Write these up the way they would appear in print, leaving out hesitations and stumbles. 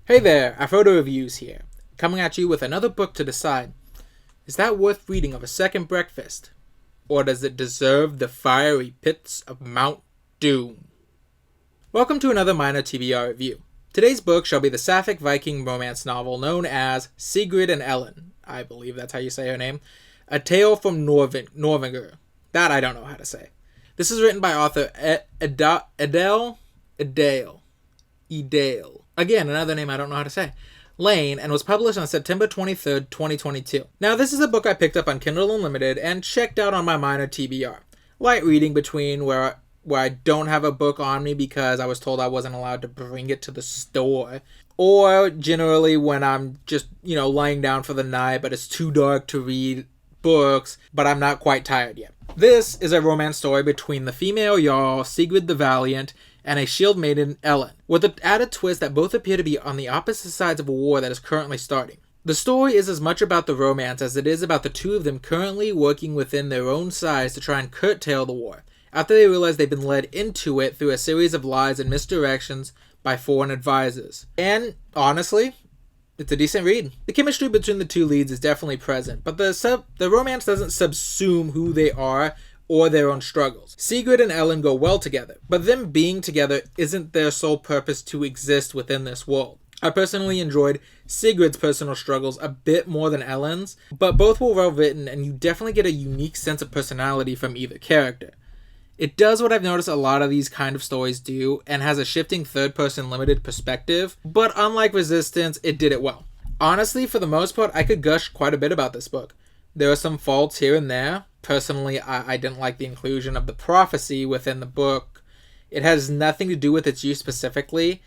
Hey there, Afrodo Reviews here, coming at you with another book to decide. Is that worth reading of a second breakfast? Or does it deserve the fiery pits of Mount Doom? Welcome to another minor TBR review. Today's book shall be the Sapphic Viking romance novel known as Sigrid and Elyn. I believe that's how you say her name. A Tale from Norvinger. That I don't know how to say. This is written by author Edale. Again, another name I don't know how to say. Lane, and was published on September 23rd, 2022. Now, this is a book I picked up on Kindle Unlimited and checked out on my minor TBR. Light reading between where I don't have a book on me because I was told I wasn't allowed to bring it to the store. Or generally when I'm just, lying down for the night, but it's too dark to read books, but I'm not quite tired yet. This is a romance story between the female Jarl, Sigrid the Valiant, and a shield maiden, Elyn, with the added twist that both appear to be on the opposite sides of a war that is currently starting. The story is as much about the romance as it is about the two of them currently working within their own sides to try and curtail the war, after they realize they've been led into it through a series of lies and misdirections by foreign advisors. And, honestly, it's a decent read. The chemistry between the two leads is definitely present, but the romance doesn't subsume who they are or their own struggles. Sigrid and Elyn go well together, but them being together isn't their sole purpose to exist within this world. I personally enjoyed Sigrid's personal struggles a bit more than Elyn's, but both were well written and you definitely get a unique sense of personality from either character. It does what I've noticed a lot of these kind of stories do, and has a shifting third-person limited perspective, but unlike Resistance, it did it well. Honestly, for the most part, I could gush quite a bit about this book. There are some faults here and there. Personally, I didn't like the inclusion of the prophecy within the book. It has nothing to do with its use specifically,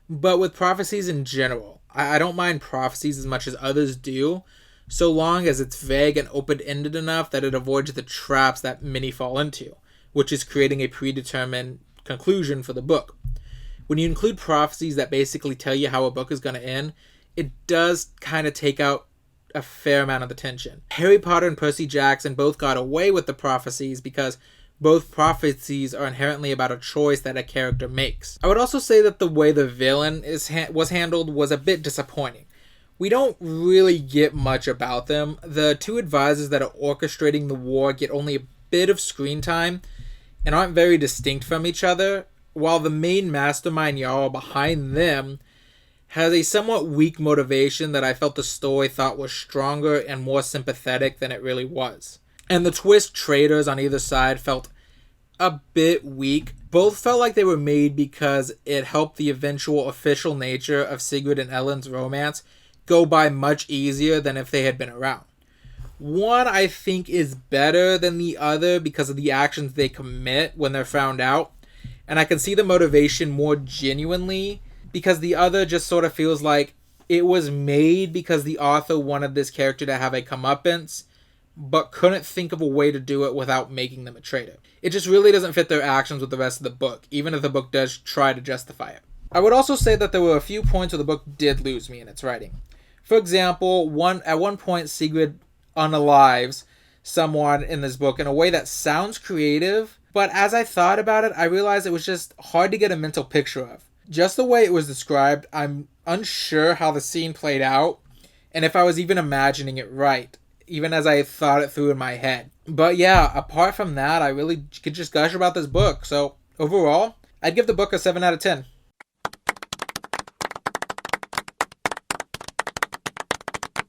but with prophecies in general. I don't mind prophecies as much as others do, so long as it's vague and open-ended enough that it avoids the traps that many fall into, which is creating a predetermined conclusion for the book. When you include prophecies that basically tell you how a book is going to end, it does kind of take out a fair amount of the tension. Harry Potter and Percy Jackson both got away with the prophecies because both prophecies are inherently about a choice that a character makes. I would also say that the way the villain was handled was a bit disappointing. We don't really get much about them. The two advisors that are orchestrating the war get only a bit of screen time and aren't very distinct from each other, while the main mastermind Jarl behind them has a somewhat weak motivation that I felt the story thought was stronger and more sympathetic than it really was. And the twist traitors on either side felt a bit weak. Both felt like they were made because it helped the eventual official nature of Sigrid and Elyn's romance go by much easier than if they had been around. One, I think, is better than the other because of the actions they commit when they're found out. And I can see the motivation more genuinely, because the other just sort of feels like it was made because the author wanted this character to have a comeuppance, but couldn't think of a way to do it without making them a traitor. It just really doesn't fit their actions with the rest of the book, even if the book does try to justify it. I would also say that there were a few points where the book did lose me in its writing. For example, at one point Sigrid unalives someone in this book in a way that sounds creative, but as I thought about it, I realized it was just hard to get a mental picture of. Just the way it was described, I'm unsure how the scene played out, and if I was even imagining it right, even as I thought it through in my head. But yeah, apart from that, I really could just gush about this book, so overall, I'd give the book a 7 out of 10.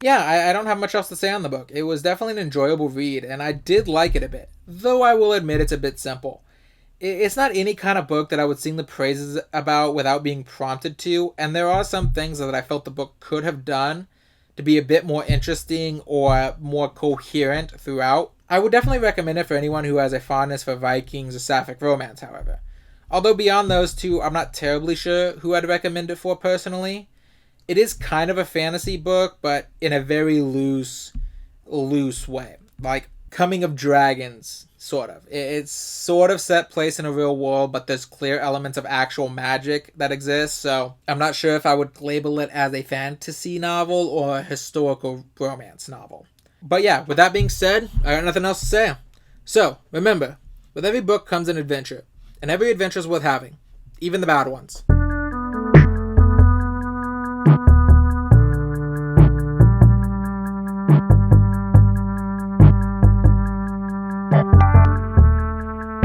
Yeah, I don't have much else to say on the book. It was definitely an enjoyable read, and I did like it a bit, though I will admit it's a bit simple. It's not any kind of book that I would sing the praises about without being prompted to, and there are some things that I felt the book could have done to be a bit more interesting or more coherent throughout. I would definitely recommend it for anyone who has a fondness for Vikings or Sapphic romance, however. Although beyond those two, I'm not terribly sure who I'd recommend it for personally. It is kind of a fantasy book, but in a very loose way. Like Coming of Dragons, sort of. It's sort of set place in a real world, but there's clear elements of actual magic that exist, so I'm not sure if I would label it as a fantasy novel or a historical romance novel. But yeah, with that being said, I got nothing else to say. So, remember, with every book comes an adventure, and every adventure is worth having, even the bad ones.